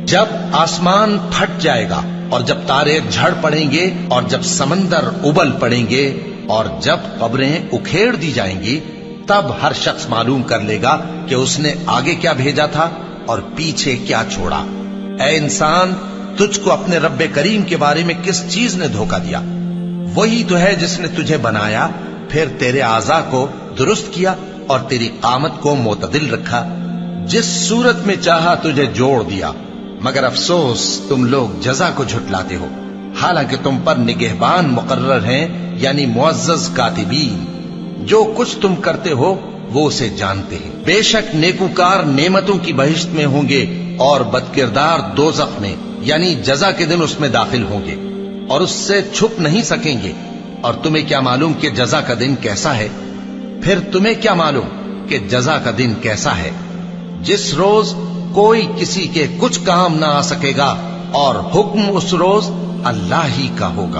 جب آسمان پھٹ جائے گا اور جب تارے جھڑ پڑیں گے اور جب سمندر ابل پڑیں گے اور جب قبریں اکھیڑ دی جائیں گی، تب ہر شخص معلوم کر لے گا کہ اس نے آگے کیا بھیجا تھا اور پیچھے کیا چھوڑا۔ اے انسان، تجھ کو اپنے رب کریم کے بارے میں کس چیز نے دھوکہ دیا؟ وہی تو ہے جس نے تجھے بنایا، پھر تیرے اعضاء کو درست کیا اور تیری قامت کو معتدل رکھا، جس صورت میں چاہا تجھے جوڑ دیا۔ مگر افسوس تم لوگ جزا کو جھٹلاتے ہو، حالانکہ تم پر نگہبان مقرر ہیں، یعنی معزز کاتبین۔ جو کچھ تم کرتے ہو وہ اسے جانتے ہیں۔ بے شک نیکوکار نعمتوں کی بہشت میں ہوں گے اور بدکردار دوزخ میں، یعنی جزا کے دن اس میں داخل ہوں گے اور اس سے چھپ نہیں سکیں گے۔ اور تمہیں کیا معلوم کہ جزا کا دن کیسا ہے؟ پھر تمہیں کیا معلوم کہ جزا کا دن کیسا ہے؟ جس روز کوئی کسی کے کچھ کام نہ آ سکے گا اور حکم اس روز اللہ ہی کا ہوگا۔